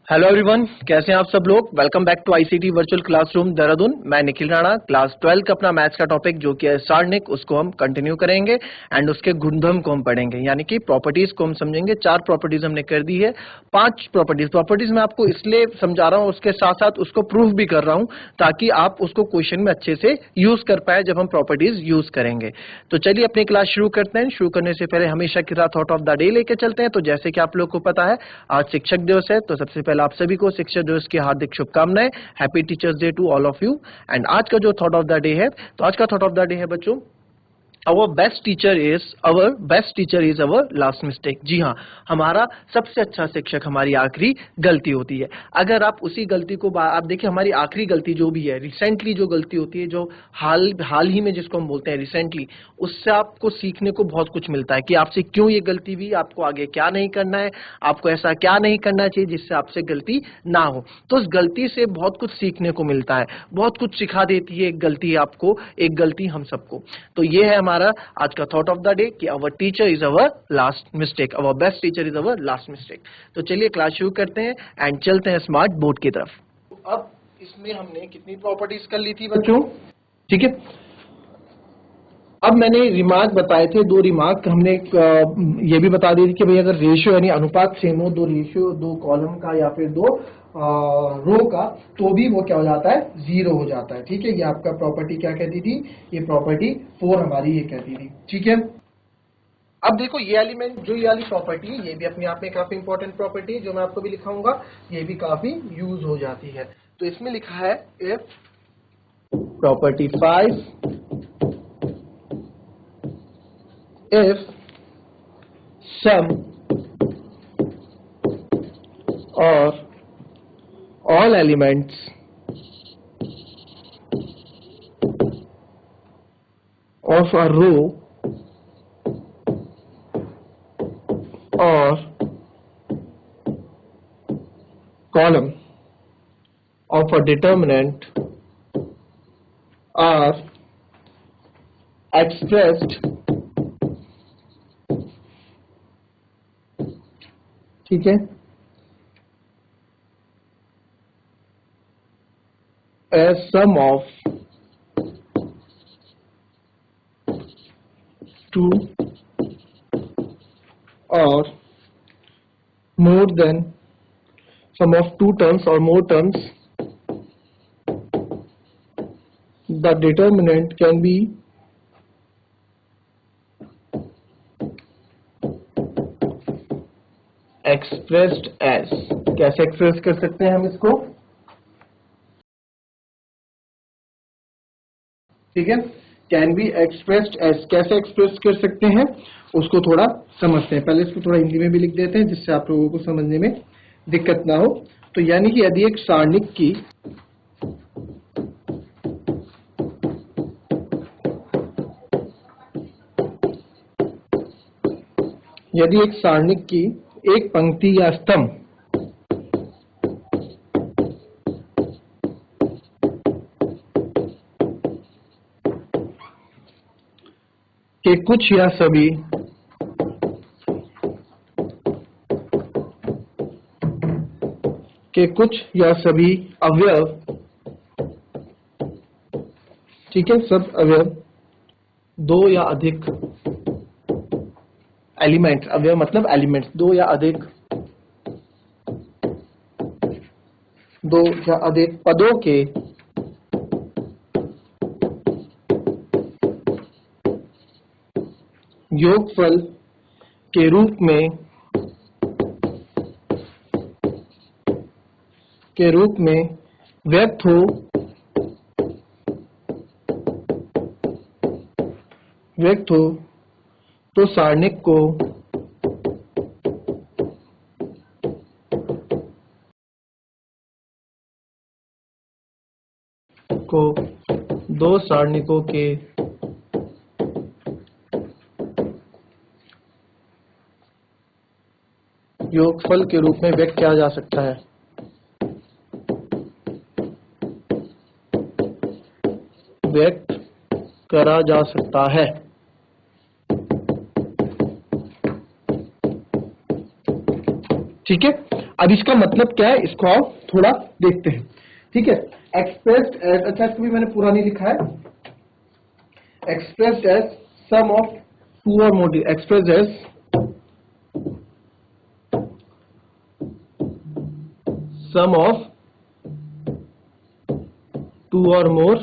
Hello everyone, कैसे हैं आप सब लोग। Welcome back to ICT virtual classroom Dehradun. मैं निखिल राणा। क्लास 12 का अपना मैथ्स का टॉपिक जो कि है सारणिक, उसको हम कंटिन्यू करेंगे एंड उसके गुणधर्म को हम पढ़ेंगे, यानी कि प्रॉपर्टीज को हम समझेंगे। 4 प्रॉपर्टीज हमने कर दी है। 5 प्रॉपर्टीज मैं आपको इसलिए समझा रहा हूँ, उसके साथ साथ उसको प्रूफ भी कर रहा हूँ ताकि आप उसको क्वेश्चन में अच्छे से यूज कर पाए जब हम प्रॉपर्टीज यूज करेंगे। तो चलिए अपनी क्लास शुरू करते हैं। शुरू करने से पहले हमेशा की तरह थॉट ऑफ द डे लेके चलते हैं। तो जैसे कि आप लोग को पता है, आज शिक्षक दिवस है, तो सबसे पहले आप सभी को शिक्षक दिवस की हार्दिक शुभकामनाएं। Happy teachers day to all of you. And आज का जो थॉट ऑफ द डे है, तो आज का थॉट ऑफ द डे है बच्चों, Our best teacher is our last mistake। जी हाँ, हमारा सबसे अच्छा शिक्षक हमारी आखिरी गलती होती है। अगर आप उसी गलती को आप देखिए, हमारी आखिरी गलती जो भी है, रिसेंटली जो गलती होती है, जो हाल ही में जिसको हम बोलते हैं रिसेंटली, उससे आपको सीखने को बहुत कुछ मिलता है कि आपसे क्यों ये गलती हुई, आपको आगे क्या नहीं करना है, आपको ऐसा क्या नहीं करना चाहिए जिससे आपसे गलती ना हो। तो उस गलती से बहुत कुछ सीखने को मिलता है, बहुत कुछ सिखा देती है एक गलती आपको, एक गलती हम सबको। तो ये है हमारा आज का थॉट ऑफ द डे कि our teacher is our last mistake, our best teacher is our last mistake. तो चलिए क्लास शुरू करते हैं एंड चलते हैं स्मार्ट बोर्ड की तरफ। अब इसमें हमने कितनी प्रॉपर्टीज कर ली थी बच्चों, ठीक है। अब मैंने रिमार्क बताए थे, 2 रिमार्क हमने ये भी बता दी थी कि भाई अगर रेशियो यानी अनुपात सेम हो, 2 रेशियो, 2 कॉलम का या फिर 2 रो का, तो भी वो क्या हो जाता है, 0 हो जाता है। ठीक है, ये आपका प्रॉपर्टी क्या कहती थी, ये प्रॉपर्टी 4 हमारी ये कहती थी। ठीक है, अब देखो ये एलिमेंट, जो ये वाली प्रॉपर्टी है, ये भी अपने आप में काफी इंपॉर्टेंट प्रॉपर्टी है, जो मैं आपको भी लिखाऊंगा, ये भी काफी यूज हो जाती है। तो इसमें लिखा है if property 5, if sum or all elements of a row or column of a determinant are expressed, ठीक है, as sum of 2 or more than sum of 2 terms or more terms, the determinant can be expressed as, कैसे express कर सकते हैं हम इसको, ठीक है, कैन बी एक्सप्रेस्ड एज, कैसे एक्सप्रेस कर सकते हैं उसको थोड़ा समझते हैं। पहले इसको थोड़ा हिंदी में भी लिख देते हैं जिससे आप लोगों को समझने में दिक्कत ना हो। तो यानी कि यदि एक सारणिक की एक पंक्ति या स्तंभ के कुछ या सभी अवयव, ठीक है, सब अवयव, 2 या अधिक एलिमेंट, अवयव मतलब एलिमेंट्स, 2 या अधिक पदों के योगफल के रूप में व्यक्त हो तो सारणिक को 2 सारणिकों के योगफल के रूप में व्यक्त किया जा सकता है। व्यक्त करा जा सकता है। ठीक है, अब इसका मतलब क्या है, इसको आप थोड़ा देखते हैं, ठीक है। एक्सप्रेस्ड एज, अच्छा इसको भी मैंने पूरा नहीं लिखा है, expressed as sum of two or more, expressed as sum of two or more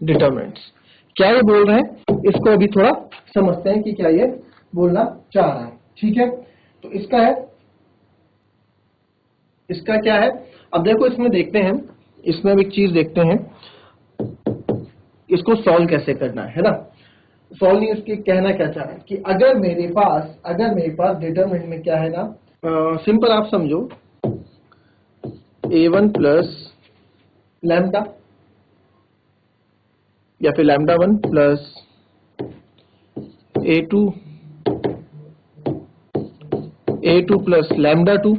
determinants. क्या ये बोल रहे हैं, इसको अभी थोड़ा समझते हैं कि क्या ये बोलना चाह रहा है, ठीक है। तो इसका है, इसका क्या है, अब देखो इसमें देखते हैं, इसमें अब एक चीज देखते हैं, इसको सॉल्व कैसे करना है ना। सॉल्व नहीं, उसके कहना क्या चाह रहे हैं कि अगर मेरे पास डिटरमिनेंट में क्या है ना, सिंपल आप समझो, a1 प्लस लैम्डा या फिर lambda 1 plus a2 plus lambda 2,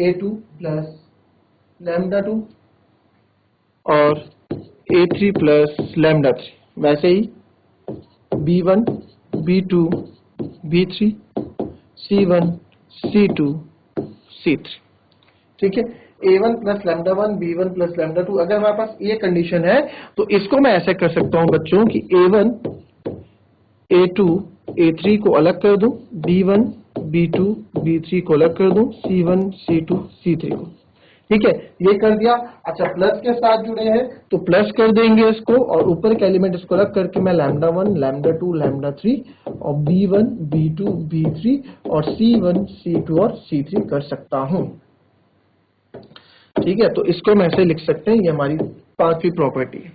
a2 plus lambda 2 और a3 प्लस लैम्डा 3। वैसे ही b1 b2 b3 c1 c2 c3, ठीक है। a1 plus lambda 1 b1 plus lambda 2, अगर हमारे पास ये कंडीशन है तो इसको मैं ऐसे कर सकता हूं बच्चों कि a1 a2 a3 को अलग कर दूं, b1 b2 b3 को अलग कर दूं, c1 c2 c3 को, ठीक है, ये कर दिया। अच्छा प्लस के साथ जुड़े हैं तो प्लस कर देंगे इसको, और ऊपर के एलिमेंट इसको अलग करके मैं लैम्डा 1 लैम्डा 2 लैम्डा 3 और b1 b2 b3 और c1 c2 और c3 कर सकता हूं, ठीक है। तो इसको मैं ऐसे लिख सकते हैं, ये हमारी पांचवी प्रॉपर्टी है।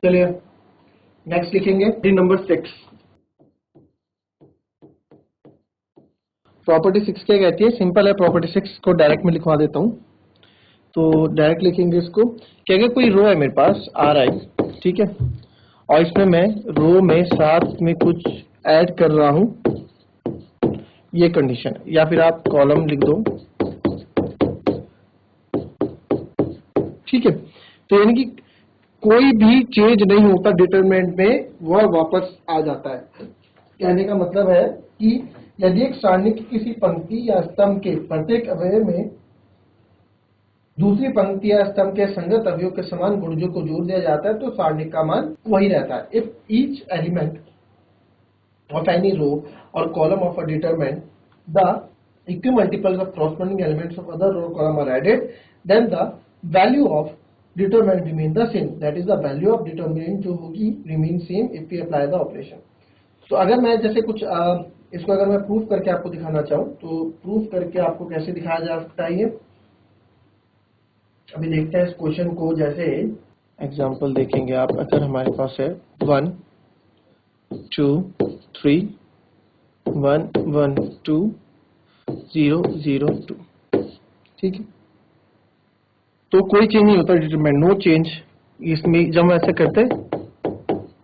चलिए नेक्स्ट लिखेंगे नंबर 6। प्रॉपर्टी 6 क्या कहती है, सिंपल है, प्रॉपर्टी 6 को डायरेक्ट में लिखवा देता हूं। तो डायरेक्ट लिखेंगे इसको, क्या क्या कोई रो है मेरे पास Ri, ठीक है, और इसमें मैं रो में साथ में कुछ ऐड कर रहा हूं, ये कंडीशन है, या फिर आप कॉलम लिख दो, ठीक है। तो यानी कि कोई भी चेंज नहीं होता डिटरमिनेंट में, वह वापस आ जाता है। कहने का मतलब है कि यदि एक सारणी की किसी पंक्ति या स्तंभ के प्रत्येक अवयव में दूसरी पंक्ति या स्तंभ के संगत अवयव के समान गुणजों को जोड़ दिया जाता है तो सारणी का मान वही रहता है। If each element of any row or column of a determinant, the equimultiples of corresponding elements of other row or column are added, then the value of determinant remain the same. That is the value of determinant जो होगी remain same if we apply the operation. So अगर मैं जैसे कुछ इसको अगर मैं proof करके आपको दिखाना चाहूँ तो प्रूफ करके आपको कैसे दिखाया जा सकता है, ये अभी देखते हैं इस क्वेश्चन को। जैसे एग्जांपल देखेंगे आप, अगर हमारे पास है 1 2 3 1 1 2 0 0 2, ठीक है, तो कोई चेंज नहीं होता डिटरमिनेंट, नो चेंज। इसमें जब हम ऐसे करते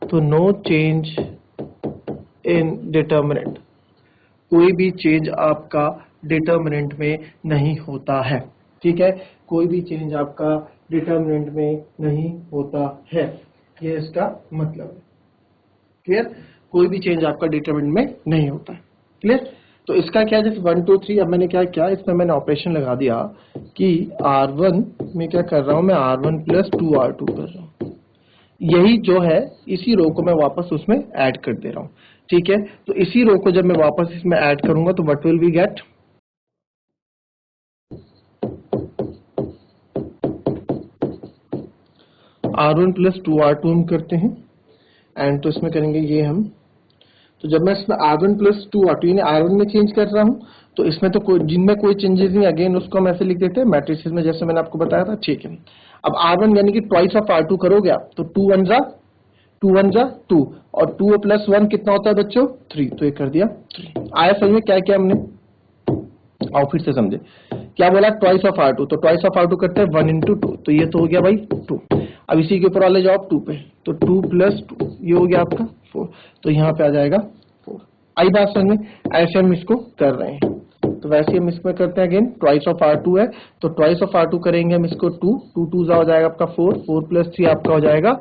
तो नो चेंज इन डिटरमिनेंट, कोई भी चेंज आपका डिटरमिनेंट में नहीं होता है, ठीक है, कोई भी चेंज आपका डिटरमिनेंट में नहीं होता है, ये इसका मतलब है। क्लियर, कोई भी चेंज आपका डिटरमिनेंट में नहीं होता है। क्लियर, तो इसका क्या, जैसे 1 2 3, अब मैंने क्या किया, इसमें मैंने ऑपरेशन लगा दिया कि R1 में क्या कर रहा हूं मैं, R1 प्लस 2R2 कर रहा हूं, यही जो है इसी रो को मैं वापस उसमें ऐड कर दे रहा हूं, ठीक है। तो इसी रो को जब मैं वापस इसमें ऐड करूंगा तो what will we get, R1 plus 2R2 हम करते हैं, एंड तो इसमें करेंगे ये हम, तो जब मैं इसमें R1 प्लस 2R2 यानी R1 में चेंज कर रहा हूं तो इसमें तो कोई, जिनमें कोई चेंजेस नहीं, अगेन उसको हम ऐसे लिख देते हैं मैट्रिसेस में, जैसे मैंने आपको बताया था, ठीक है। अब R1 यानी कि ट्वाइस ऑफ R2 करोगे आप, तो 2 1 जा 2 और 2 प्लस 1 कितना होता है बच्चों, 3, तो ये कर दिया 3। आया समझ में क्या किया हमने, आओ फिर से समझे, क्या बोला, ट्वाइस ऑफ R2, तो ट्वाइस ऑफ R2 करते हैं 1 into 2, तो ये तो हो गया भाई 2। अब इसी के ऊपर वाले जाओ 2 पे, तो 2 प्लस 2 ये हो गया आपका 4, तो यहाँ पे आ जाएगा 4। आई बात समझ में, ऐसे हम इसको कर रहे हैं, तो वैसे हम इसमें करते हैं अगेन ट्वाइस ऑफ R2 है, तो ट्वाइस ऑफ R2 करेंगे हम इसको 2, 2 2 हो जाएगा आपका 4, 4 प्लस 3 आपका हो जाएगा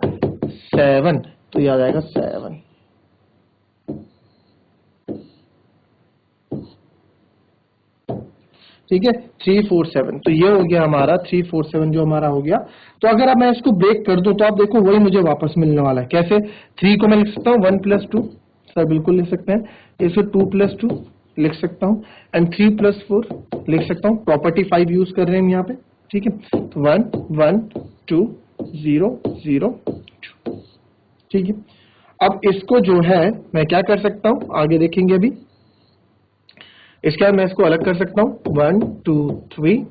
7, तो ये आ जाएगा 7। ठीक है, 347, तो ये हो गया हमारा 347 जो हमारा हो गया। तो अगर अब मैं इसको ब्रेक कर दूं तो आप देखो वही मुझे वापस मिलने वाला है। कैसे? 3 को मैं लिख सकता हूँ 1 प्लस 2, सर बिल्कुल लिख सकते हैं। इसे 2 प्लस 2 लिख सकता हूँ एंड 3 प्लस 4 लिख सकता हूँ। प्रॉपर्टी 5 यूज कर रहे हैं हम यहाँ पे। ठीक है, तो 1 1 2 0 0 2। ठीक है, अब इसको जो है मैं क्या कर सकता हूँ आगे देखेंगे अभी। इसके बाद मैं इसको अलग कर सकता हूँ 1 2 3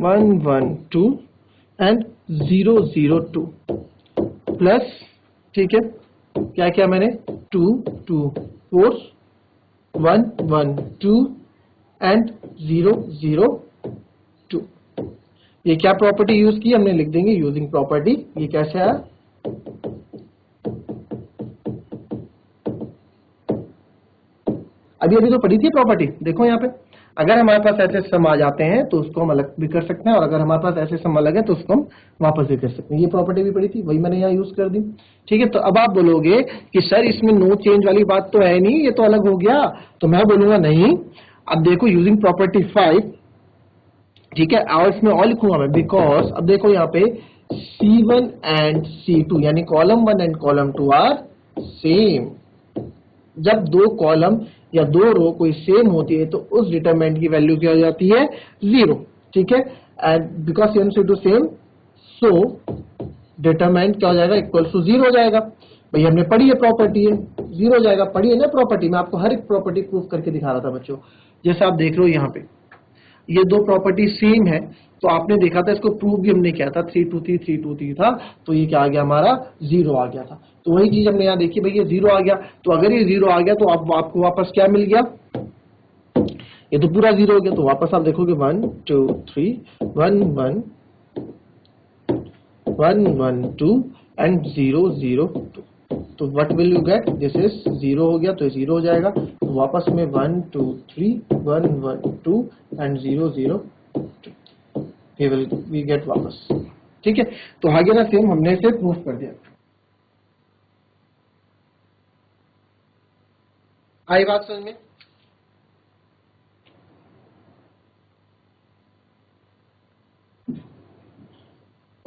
1 1 2 एंड 0 0 2 प्लस, ठीक है, क्या क्या मैंने 2 2 4 1 1 2 एंड 0 0 2। ये क्या प्रॉपर्टी यूज की हमने, लिख देंगे यूजिंग प्रॉपर्टी। ये कैसे आया? अभी अभी तो पढ़ी थी प्रॉपर्टी, देखो यहाँ पे। अगर हमारे पास ऐसे सम आ जाते हैं तो उसको हम अलग भी कर सकते हैं, और अगर हमारे पास ऐसे सम अलग है तो उसको हम वापस भी कर सकते हैं। ये प्रॉपर्टी भी पढ़ी थी, वही मैंने यहाँ यूज कर दी। ठीक है, तो अब आप बोलोगे कि सर इसमें नो चेंज वाली बात तो है नहीं, ये तो अलग हो गया। तो मैं बोलूंगा नहीं, अब देखो यूजिंग प्रॉपर्टी 5, ठीक है, और इसमें और लिखूंगा मैं, बिकॉज अब देखो यहाँ पे C1 एंड C2 यानी column 1 and column 2 are same. जब दो कॉलम या दो रो कोई सेम होती है तो उस डिटरमिनेंट की वैल्यू क्या हो जाती है? 0। ठीक है, एंड बिकॉज सेम से टू सेम, सो डिटरमिनेंट क्या हो जाएगा? इक्वल टू 0 हो जाएगा। भाई हमने पढ़ी है प्रॉपर्टी है, 0 हो जाएगा। पढ़ी है ना प्रॉपर्टी, मैं आपको हर एक प्रॉपर्टी प्रूफ करके दिखा रहा था बच्चों। जैसे आप देख रहे हो यहाँ पे ये दो प्रॉपर्टी सेम है, तो आपने देखा था इसको प्रूव भी हमने किया था, 3 2 3 3 2 3 था, तो ये क्या आ गया हमारा? 0 आ गया था। तो वही चीज हमने यहाँ देखी, भाई ये 0 आ गया। तो अगर ये 0 आ गया तो आपको वापस क्या मिल गया? ये तो पूरा 0 हो गया। तो वापस आप देखोगे 1 2 3 1 1 1 1 2 एंड 0 0 2। तो what will you get? This is 0 हो गया तो 0 हो जाएगा। तो वापस में 1 2 3 1 1 2 एंड 0 0 2 वी गेट वापस। ठीक है, तो आगे ना सेम हमने इसे प्रूफ कर दिया। आई बात समझ में?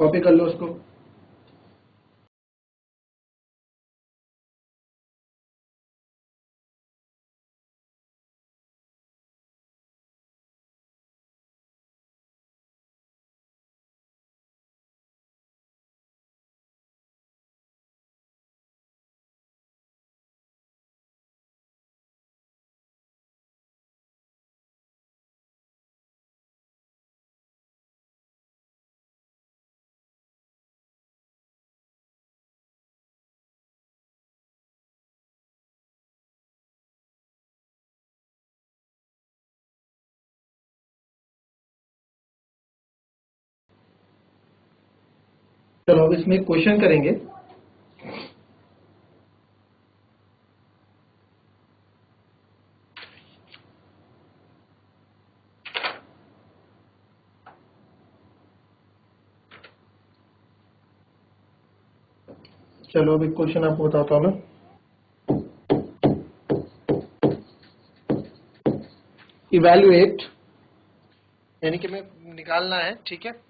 कॉपी कर लो उसको। चलो अब इसमें क्वेश्चन करेंगे। चलो अभी क्वेश्चन आपको बताता हूं मैं। इवैल्यूएट यानी कि हमें निकालना है, ठीक है,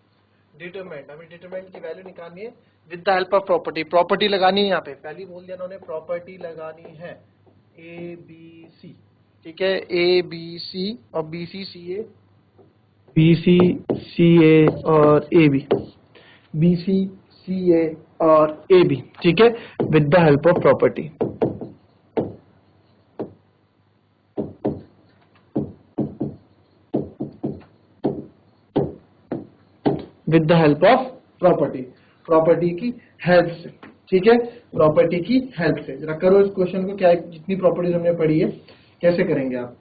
डिटरमिनेंट। हमें डिटरमिनेंट की वैल्यू निकालनी है with the help of property. Property लगानी है यहाँ पे, पहले बोल दिया उन्होंने, प्रॉपर्टी लगानी है ए बी सी। ठीक है, ए बी सी और बी सी सी ए, बी सी सी ए और ए बी, बी सी सी ए और ए बी। ठीक है, with the help of property. With the help of property, property की हेल्प से। ठीक है, प्रॉपर्टी की हेल्प से जरा करो इस क्वेश्चन को। क्या जितनी प्रॉपर्टीज हमने पढ़ी है कैसे करेंगे आप?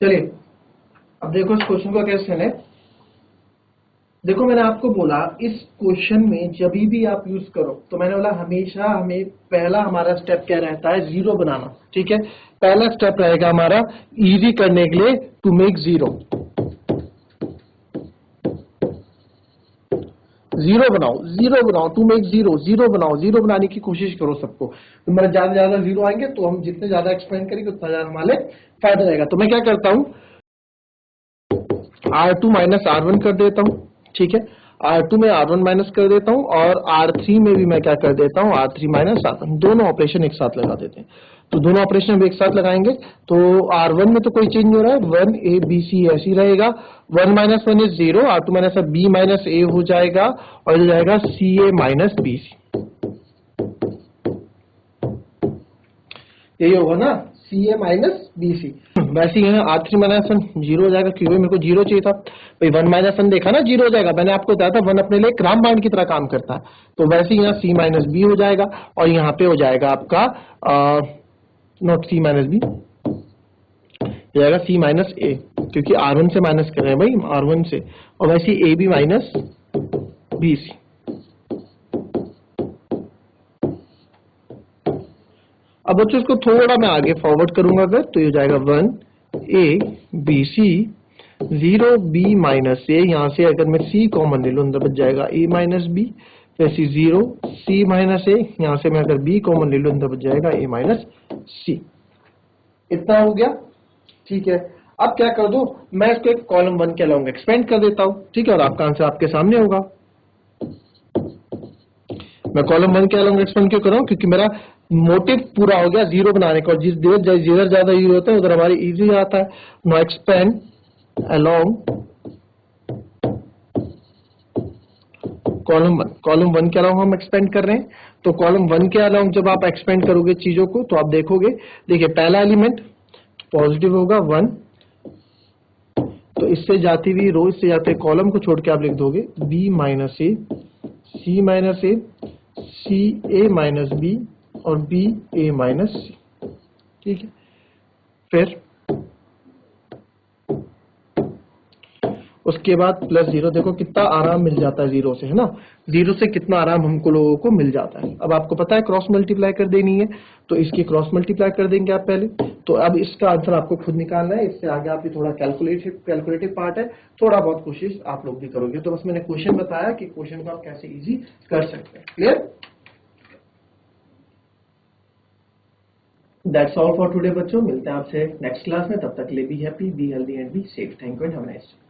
चलिए अब देखो इस क्वेश्चन का क्वेश्चन है। देखो मैंने आपको बोला इस क्वेश्चन में जब भी आप यूज करो तो मैंने बोला हमेशा हमें पहला हमारा स्टेप क्या रहता है, जीरो बनाना। ठीक है, पहला स्टेप रहेगा हमारा इजी करने के लिए टू मेक जीरो। जीरो बनाओ टू मेक जीरो, जीरो बनाओ, जीरो बनाने की कोशिश करो सबको। तो मेरे ज्यादा जीरो आएंगे तो हम जितने ज्यादा एक्सपेंड करेंगे उतना ज्यादा हमारे फायदा रहेगा। तो मैं क्या करता हूं, R2 माइनस R1 कर देता हूं। ठीक है, R2 में R1 माइनस कर देता हूं और R3 में भी मैं क्या कर देता हूं, R3 माइनस R1, दोनों ऑपरेशन एक साथ लगा देते हैं। तो दोनों ऑपरेशन हम एक साथ लगाएंगे तो R1 में तो कोई चेंज नहीं हो रहा है, 1A BC ऐसे ही रहेगा। 1 minus 1 is 0, R2 minus B minus A हो जाएगा और हो जाएगा CA माइनस BC। यही होगा ना, CA माइनस BC। वैसे ही है R3 माइनस 1 जीरो हो जाएगा, क्योंकि मेरे को जीरो चाहिए था भाई। 1 माइनस 1 देखा ना, जीरो हो जाएगा। मैंने आपको बताया था 1 अपने लिए रामबाण की तरह काम करता है। तो वैसे ही यहाँ C माइनस B हो जाएगा और यहाँ पे हो जाएगा आपका नॉट C माइनस B, हो जाएगा C माइनस A, क्योंकि R1 से माइनस कर रहे हैं भाई, R1 से। और वैसे ही AB माइनस BC। अब बच्चों इसको थोड़ा मैं आगे फॉरवर्ड करूंगा अगर, तो ये हो जाएगा 1A BC 0B minus A। यहां से अगर मैं C कॉमन ले लूं अंदर बच जाएगा A माइनस B, वैसे 0 C माइनस A। यहां से मैं अगर B कॉमन ले लूं अंदर बच जाएगा A माइनस C। इतना हो गया। ठीक है, अब क्या कर दो, मैं इसको एक कॉलम 1 के अलाउंग एक्सपेंड कर देता हूं। ठीक है, और आपका आंसर आपके सामने होगा। मैं कॉलम 1 के अलाउंग एक्सपेंड क्यों कर रहा हूं, क्योंकि मेरा मोटिव पूरा हो गया जीरो बनाने का। और जिधर ज्यादा जीरो होता है उधर हमारी इजी आता है। नो एक्सपेंड अलोंग कॉलम 1 के अलाउंग हम एक्सपेंड कर रहे हैं। तो कॉलम 1 के अलाउंग जब आप एक्सपेंड करोगे चीजों को तो आप देखोगे, देखिए पहला एलिमेंट पॉजिटिव होगा 1, तो इससे जाती हुई रो, इससे जाते कॉलम को छोड़ के आप लिख दोगे B minus A C minus A C A minus B और B A माइनस C। ठीक है, फिर उसके बाद प्लस जीरो। देखो कितना आराम मिल जाता है जीरो से, है ना। जीरो से कितना आराम हमको लोगों को मिल जाता है। अब आपको पता है क्रॉस मल्टीप्लाई कर देनी है, तो इसकी क्रॉस मल्टीप्लाई कर देंगे आप पहले। तो अब इसका आंसर आपको खुद निकालना है। इससे आगे आप थोड़ा कैलकुलेटिव पार्ट है, थोड़ा बहुत कोशिश आप लोग भी करोगे। तो बस मैंने क्वेश्चन बताया कि क्वेश्चन को आप कैसे इजी कर सकते हैं। Clear? That's all for today बच्चों, मिलते हैं आपसे नेक्स्ट क्लास में। तब तक के लिए be happy, be healthy and be safe. Thank you and have a nice day.